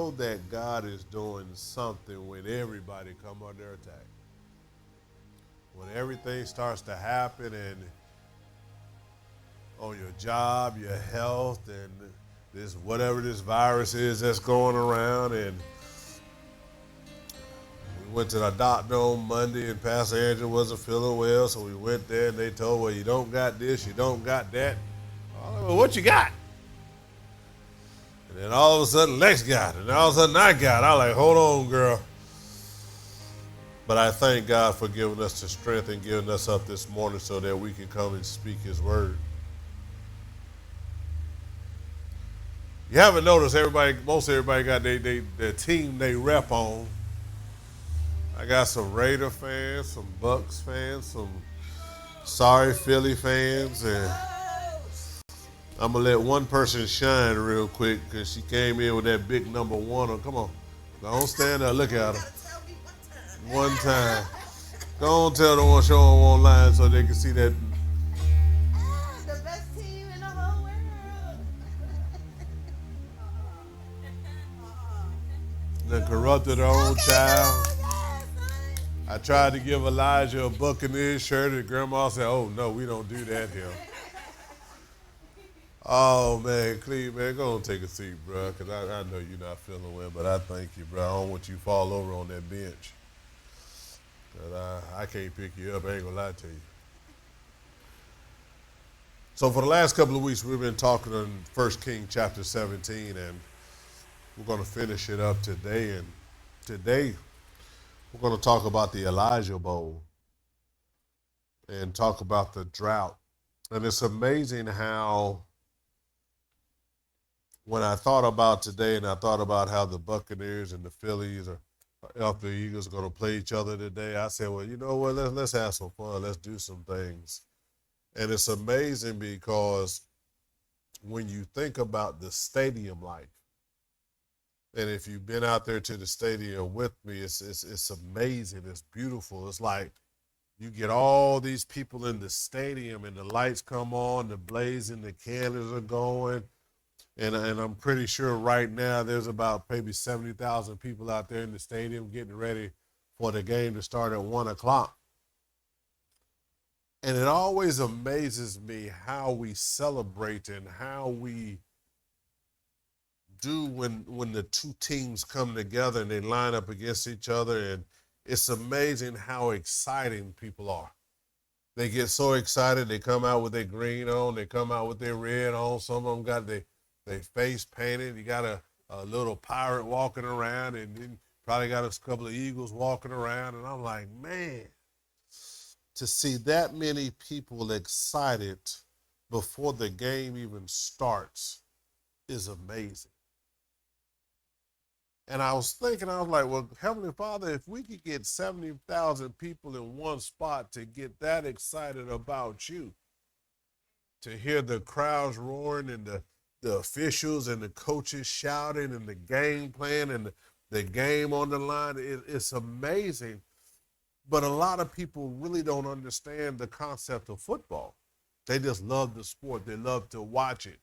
know that God is doing something when everybody come under attack. When everything starts to happen and on your job, your health, and this whatever this virus is that's going around. And we went to the doctor on Monday, and Pastor Andrew wasn't feeling well, so we went there, and they told, well, you don't got this, you don't got that. Well, what you got? And then all of a sudden, Lex got it, and all of a sudden, I got it. I was like, hold on, girl. But I thank God for giving us the strength and giving us up this morning so that we can come and speak his word. You haven't noticed most everybody got their team they rep on. I got some Raider fans, some Bucks fans, some sorry Philly fans, and I'm going to let one person shine real quick because she came in with that big number 1 on. Come on. Don't stand there. Look at her. One time. Go on, tell the one showing online so they can see that. The best team in the whole world. They corrupted their own child. I tried to give Elijah a Buccaneers shirt, and Grandma said, oh, no, we don't do that here. Oh, man, Cleve, man, go on take a seat, bro, because I know you're not feeling well, but I thank you, bro. I don't want you to fall over on that bench. I can't pick you up, I ain't going to lie to you. So for the last couple of weeks, we've been talking on 1 Kings chapter 17, and we're going to finish it up today. And today, we're going to talk about the Elijah Bowl and talk about the drought. And it's amazing how when I thought about today and I thought about how the Buccaneers and the Phillies or after the Eagles are going to play each other today, I said, well, you know what, let's have some fun. Let's do some things. And it's amazing because when you think about the stadium life, and if you've been out there to the stadium with me, it's amazing. It's beautiful. It's like you get all these people in the stadium and the lights come on, the blazing, the candles are going. And I'm pretty sure right now there's about maybe 70,000 people out there in the stadium getting ready for the game to start at 1 o'clock. And it always amazes me how we celebrate and how we do when the two teams come together and they line up against each other. And it's amazing how exciting people are. They get so excited. They come out with their green on. They come out with their red on. Some of them got their face painted. You got a little pirate walking around, and then probably got a couple of eagles walking around. And I'm like, man, to see that many people excited before the game even starts is amazing. And I was thinking, I was like, well, Heavenly Father, if we could get 70,000 people in one spot to get that excited about you, to hear the crowds roaring and the officials and the coaches shouting and the game plan and the game on the line, it's amazing. But a lot of people really don't understand the concept of football. They just love the sport. They love to watch it.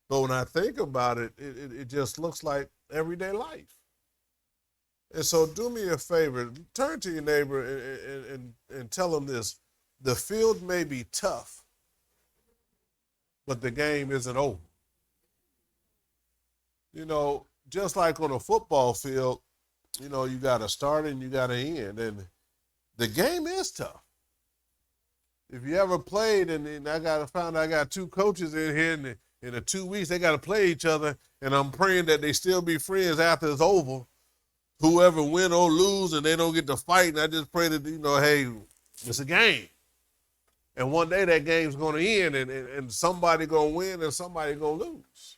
But when I think about it, it just looks like everyday life. And so do me a favor, turn to your neighbor and tell them this. The field may be tough, but the game isn't over. You know, just like on a football field, you know, you got to start and you got to end. And the game is tough. If you ever played, and I got two coaches in here, and in the 2 weeks they got to play each other, and I'm praying that they still be friends after it's over. Whoever win or lose, and they don't get to fight, and I just pray that, you know, hey, it's a game. And one day that game's going to end, and somebody going to win and somebody going to lose.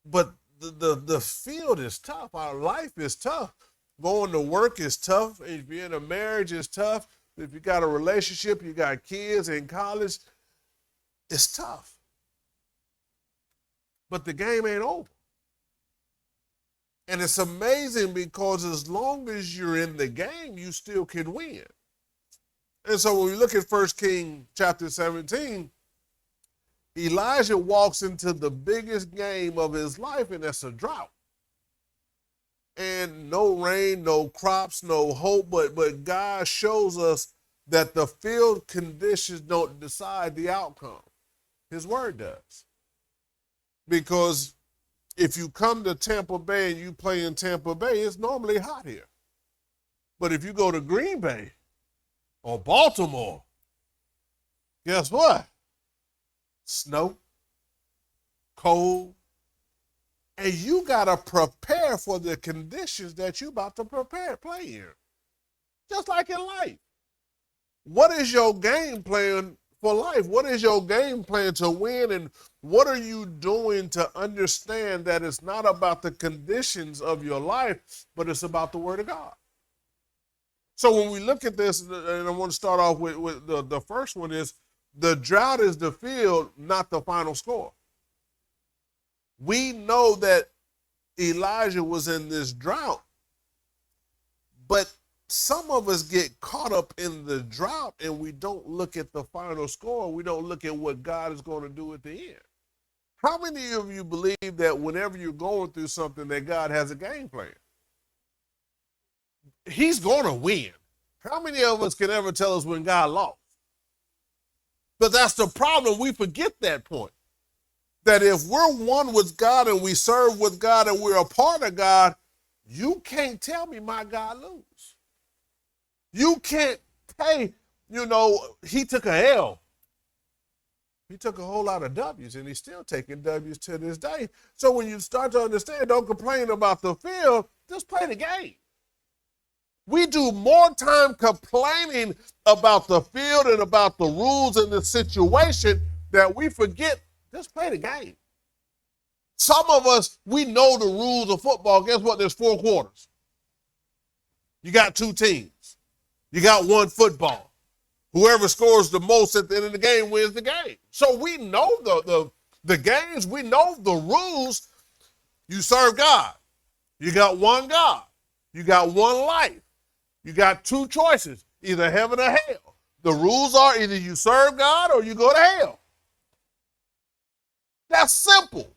But the field is tough. Our life is tough. Going to work is tough. If you're in a marriage, it's tough. If you got a relationship, you got kids in college, it's tough. But the game ain't over. And it's amazing because as long as you're in the game, you still can win. And so when we look at 1 Kings chapter 17, Elijah walks into the biggest game of his life, and that's a drought. and no rain, no crops, no hope, but God shows us that the field conditions don't decide the outcome. His word does. Because if you come to Tampa Bay and you play in Tampa Bay, it's normally hot here. But if you go to Green Bay or Baltimore, guess what? Snow, cold, and you got to prepare for the conditions that you about to play in. Just like in life. What is your game plan for life? What is your game plan to win? And what are you doing to understand that it's not about the conditions of your life, but it's about the Word of God? So when we look at this, and I want to start off with the first one is, the drought is the field, not the final score. We know that Elijah was in this drought, but some of us get caught up in the drought and we don't look at the final score. We don't look at what God is going to do at the end. How many of you believe that whenever you're going through something that God has a game plan? He's going to win. How many of us can ever tell us when God lost? But that's the problem. We forget that point. That if we're one with God and we serve with God and we're a part of God, you can't tell me my God lose. You can't say, he took a L. He took a whole lot of W's and he's still taking W's to this day. So when you start to understand, don't complain about the field, just play the game. We do more time complaining about the field and about the rules and the situation that we forget. Just play the game. Some of us, we know the rules of football. Guess what? There's 4 quarters. You got 2 teams. You got 1 football. Whoever scores the most at the end of the game wins the game. So we know the games. We know the rules. You serve God. You got 1 God. You got 1 life. You got 2 choices, either heaven or hell. The rules are either you serve God or you go to hell. That's simple.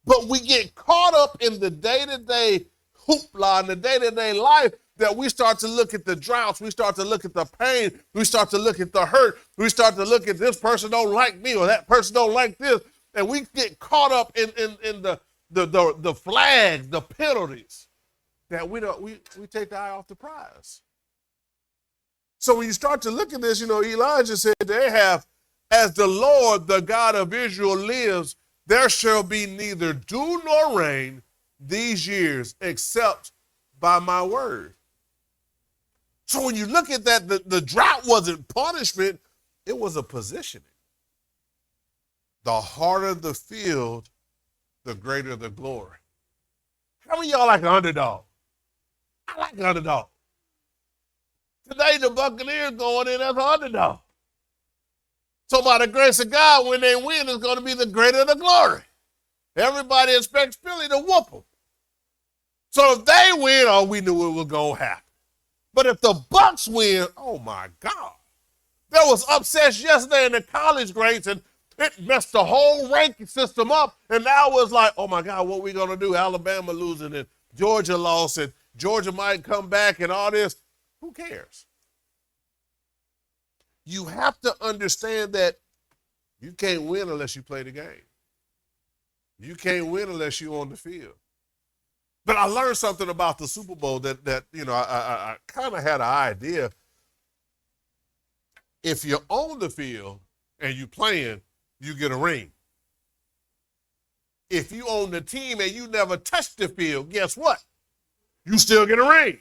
But we get caught up in the day-to-day hoopla and the day-to-day life that we start to look at the droughts. We start to look at the pain. We start to look at the hurt. We start to look at this person don't like me or that person don't like this. And we get caught up in the flags, the penalties that we take the eye off the prize. So when you start to look at this, Elijah said they have, as the Lord, the God of Israel lives, there shall be neither dew nor rain these years except by my word. So when you look at that, the drought wasn't punishment, it was a positioning. The harder the field, the greater the glory. How many of y'all like an underdog? I like an underdog. Today the Buccaneers going in as an underdog. So by the grace of God, when they win, it's going to be the greater the glory. Everybody expects Philly to whoop them. So if they win, we knew it was going to happen. But if the Bucks win, oh my God. There was upsets yesterday in the college grades, and it messed the whole ranking system up. And now it's like, oh my God, what are we going to do? Alabama losing and Georgia lost and Georgia might come back and all this. Who cares? You have to understand that you can't win unless you play the game. You can't win unless you're on the field. But I learned something about the Super Bowl that I kind of had an idea. If you're on the field and you playing, you get a ring. If you own the team and you never touch the field, guess what? You still get a ring.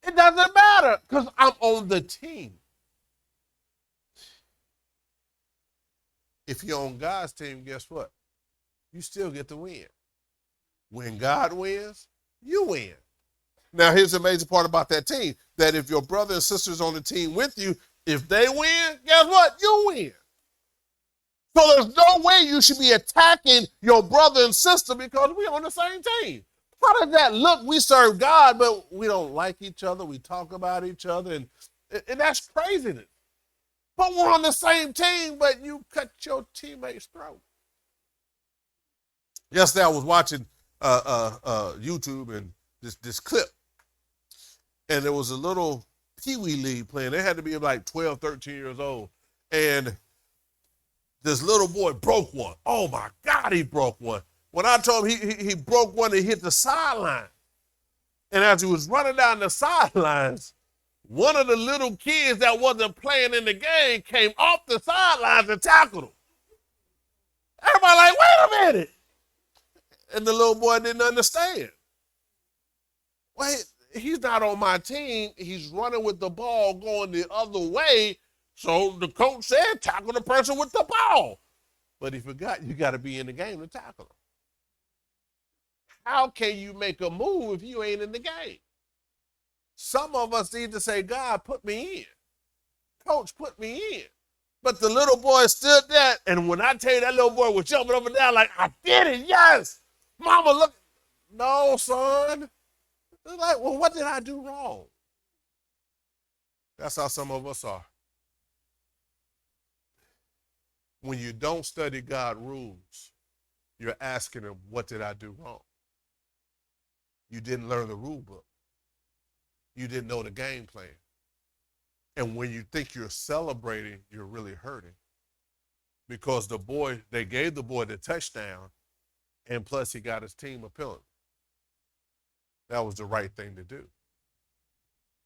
It doesn't matter because I'm on the team. If you're on God's team, guess what? You still get to win. When God wins, you win. Now, here's the amazing part about that team, that if your brother and sister's on the team with you, if they win, guess what? You win. So there's no way you should be attacking your brother and sister because we're on the same team. How does that look? We serve God, but we don't like each other. We talk about each other, and that's craziness. But we're on the same team, but you cut your teammate's throat. Yesterday I was watching YouTube and this clip, and there was a little Pee Wee League playing. They had to be like 12, 13 years old, and this little boy broke one. Oh my God, he broke one. When I told him he broke one, and hit the sideline, and as he was running down the sidelines, one of the little kids that wasn't playing in the game came off the sidelines and tackled him. Everybody like, wait a minute. And the little boy didn't understand. Wait, he's not on my team. He's running with the ball going the other way. So the coach said, tackle the person with the ball. But he forgot you got to be in the game to tackle him. How can you make a move if you ain't in the game? Some of us need to say, God, put me in. Coach, put me in. But the little boy stood there, and when I tell you that little boy was jumping up and down like, I did it, yes. Mama, look. No, son. They're like, well, what did I do wrong? That's how some of us are. When you don't study God's rules, you're asking him, what did I do wrong? You didn't learn the rule book. You didn't know the game plan. And when you think you're celebrating, you're really hurting. Because they gave the boy the touchdown, and plus he got his team a penalty. That was the right thing to do.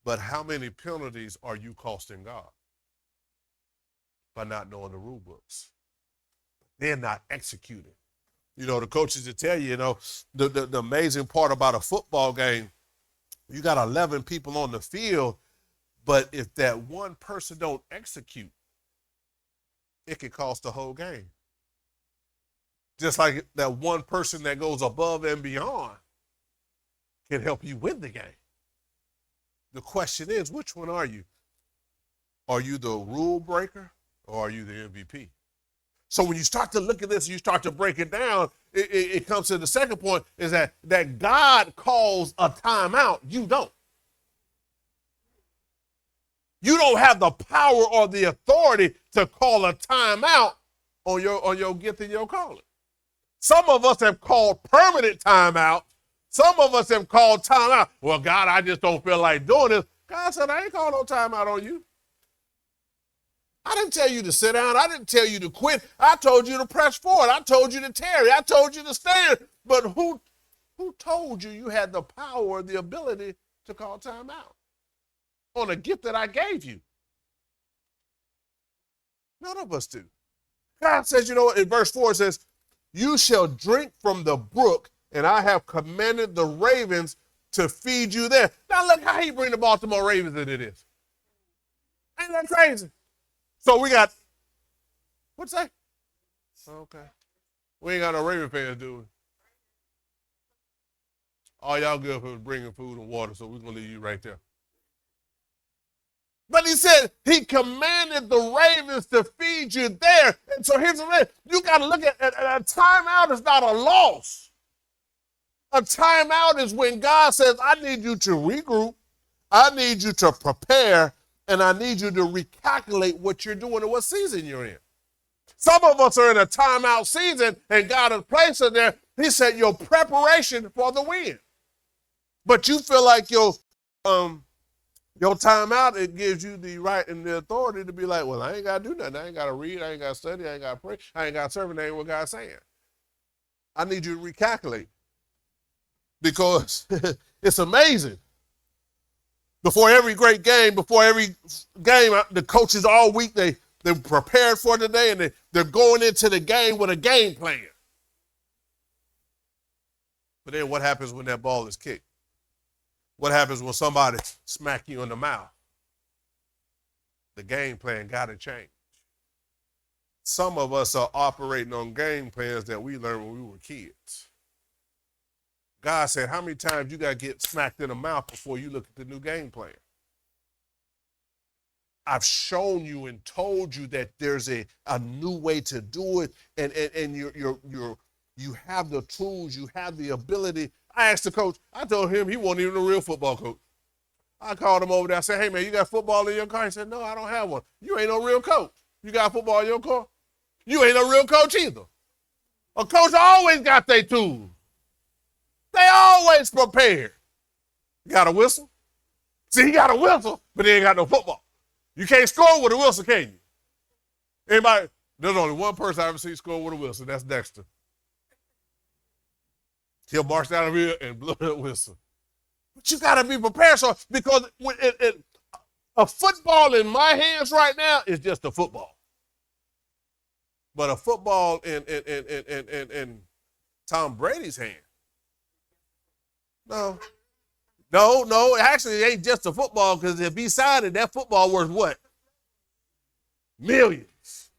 But how many penalties are you costing God? By not knowing the rule books. They're not executing. You know, the coaches will tell you, the amazing part about a football game, you got 11 people on the field, but if that one person don't execute, it could cost the whole game. Just like that one person that goes above and beyond can help you win the game. The question is, which one are you? Are you the rule breaker or are you the MVP? So when you start to look at this, you start to break it down, it comes to the second point, is that God calls a timeout. You don't. You don't have the power or the authority to call a timeout on your gift and your calling. Some of us have called permanent timeout. Some of us have called timeout. Well, God, I just don't feel like doing this. God said, I ain't calling no timeout on you. I didn't tell you to sit down. I didn't tell you to quit. I told you to press forward. I told you to tarry. I told you to stand. But who told you had the power or the ability to call time out on a gift that I gave you? None of us do. God says, in verse 4 it says, you shall drink from the brook, and I have commanded the ravens to feed you there. Now look how he bring the Baltimore Ravens into this. Ain't that crazy? So we got, what's that? Okay. We ain't got no Raven fans, do we? All y'all good for bringing food and water, so we're going to leave you right there. But he said he commanded the ravens to feed you there. And so here's the thing. You got to look at a timeout is not a loss. A timeout is when God says, I need you to regroup. I need you to prepare. And I need you to recalculate what you're doing and what season you're in. Some of us are in a timeout season, and God has placed us there. He said your preparation for the win. But you feel like your timeout, it gives you the right and the authority to be like, well, I ain't got to do nothing. I ain't got to read. I ain't got to study. I ain't got to pray. I ain't got to serve. And that ain't what God's saying. I need you to recalculate because it's amazing. Before every great game, the coaches all week, they're prepared for the day, and they're going into the game with a game plan. But then what happens when that ball is kicked? What happens when somebody smack you in the mouth? The game plan got to change. Some of us are operating on game plans that we learned when we were kids. God said, how many times you got to get smacked in the mouth before you look at the new game plan? I've shown you and told you that there's a new way to do it, and you have the tools, you have the ability. I asked the coach, I told him he wasn't even a real football coach. I called him over there. I said, hey, man, you got football in your car? He said, no, I don't have one. You ain't no real coach. You got football in your car? You ain't no real coach either. A coach always got their tools. They always prepared. You got a whistle? See, he got a whistle, but he ain't got no football. You can't score with a whistle, can you? Anybody? There's only one person I ever seen score with a whistle. That's Dexter. He'll march down the field and blow that whistle. But you got to be prepared. So because a football in my hands right now is just a football. But a football in Tom Brady's hand. No. Actually, it ain't just a football because if he signed it, that football worth what? Millions.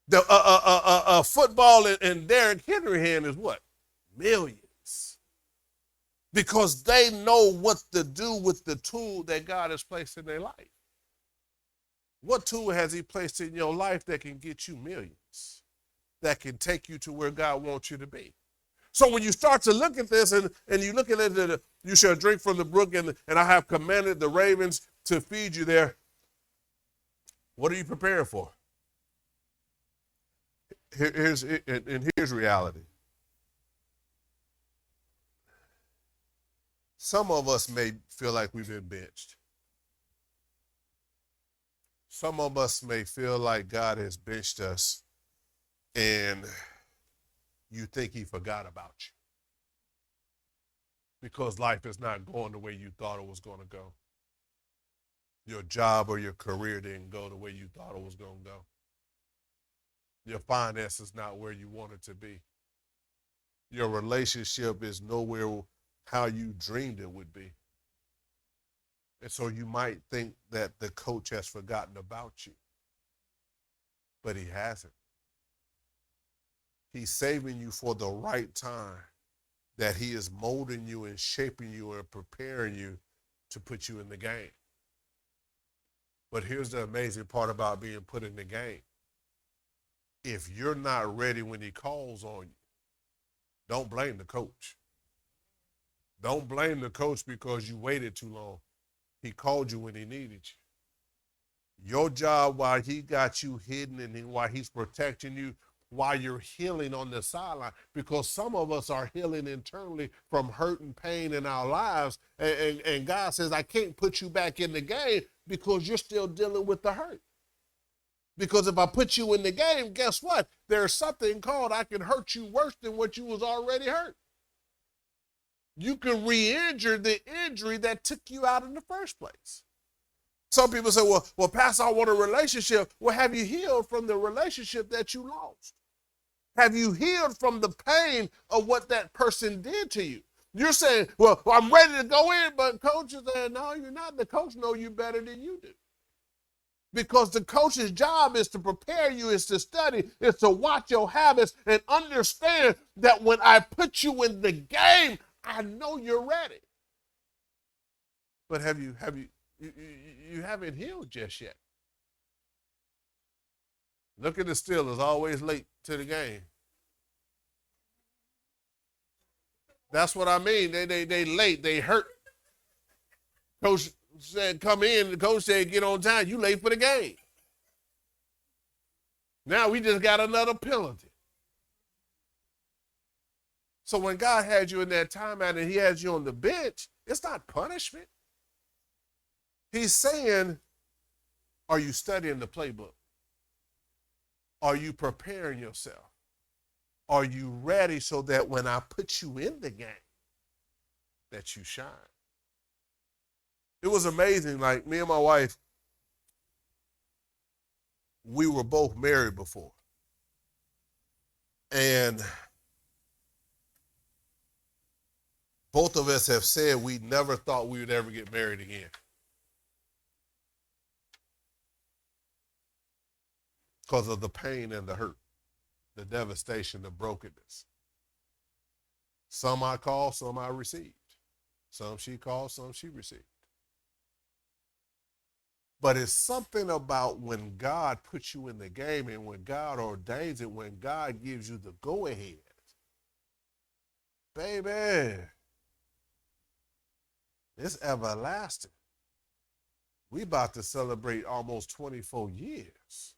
The football in Derrick Henry's hand is what? Millions. Because they know what to do with the tool that God has placed in their life. What tool has he placed in your life that can get you millions? That can take you to where God wants you to be? So when you start to look at this and you look at it, you shall drink from the brook and I have commanded the ravens to feed you there. What are you preparing for? Here's reality. Some of us may feel like we've been benched. Some of us may feel like God has benched us and you think he forgot about you because life is not going the way you thought it was going to go. Your job or your career didn't go the way you thought it was going to go. Your finances not where you want it to be. Your relationship is nowhere how you dreamed it would be. And so you might think that the coach has forgotten about you, but he hasn't. He's saving you for the right time, that he is molding you and shaping you and preparing you to put you in the game. But here's the amazing part about being put in the game. If you're not ready when he calls on you, don't blame the coach. Don't blame the coach because you waited too long. He called you when he needed you. Your job while he got you hidden and while he's protecting you, while you're healing on the sideline, because some of us are healing internally from hurt and pain in our lives, and God says, I can't put you back in the game because you're still dealing with the hurt. Because if I put you in the game, guess what? There's something called I can hurt you worse than what you was already hurt. You can re-injure the injury that took you out in the first place. Some people say, well, Pastor, I want a relationship. Well, have you healed from the relationship that you lost? Have you healed from the pain of what that person did to you? You're saying, well, I'm ready to go in, but coach is saying, no, you're not. The coach knows you better than you do. Because the coach's job is to prepare you, is to study, is to watch your habits and understand that when I put you in the game, I know you're ready. But you haven't healed just yet. Look at the Steelers, always late to the game. That's what I mean. They late, they hurt. Coach said come in, the coach said get on time. You late for the game. Now we just got another penalty. So when God had you in that timeout and he has you on the bench, it's not punishment. He's saying, are you studying the playbook? Are you preparing yourself? Are you ready so that when I put you in the game, that you shine? It was amazing. Like me and my wife, we were both married before. And both of us have said we never thought we would ever get married again. Because of the pain and the hurt, the devastation, the brokenness. Some I called, some I received. Some she called, some she received. But it's something about when God puts you in the game and when God ordains it, when God gives you the go-ahead. Baby, it's everlasting. We about to celebrate almost 24 years.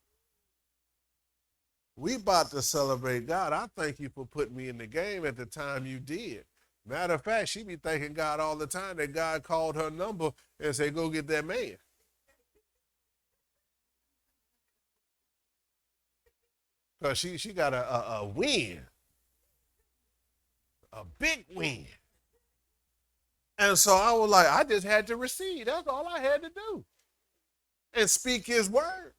We about to celebrate. God, I thank you for putting me in the game at the time you did. Matter of fact, she be thanking God all the time that God called her number and said, go get that man. Because she got a win, a big win. And so I was like, I just had to receive. That's all I had to do. And speak his word.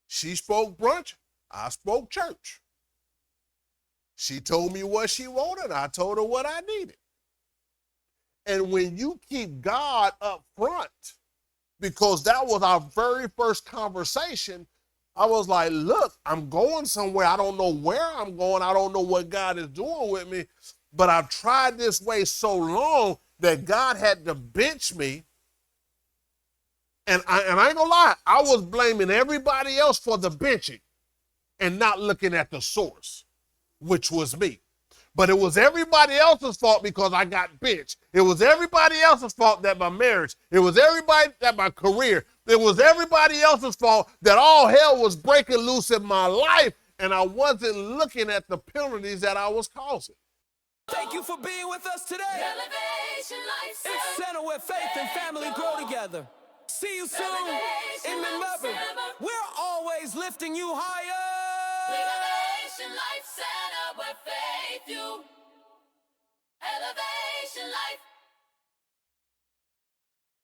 She spoke brunch. I spoke church. She told me what she wanted. I told her what I needed. And when you keep God up front, because that was our very first conversation, I was like, look, I'm going somewhere. I don't know where I'm going. I don't know what God is doing with me. But I've tried this way so long that God had to bench me. And I ain't gonna lie, I was blaming everybody else for the benching and not looking at the source, which was me. But it was everybody else's fault because I got benched. It was everybody else's fault that my marriage, it was everybody that my career, it was everybody else's fault that all hell was breaking loose in my life and I wasn't looking at the penalties that I was causing. Thank you for being with us today. Elevation Lifestyle. It's center where faith and family grow together. See you soon. And remember, we're always lifting you higher. Elevation Life Center where faith you. Elevation Life.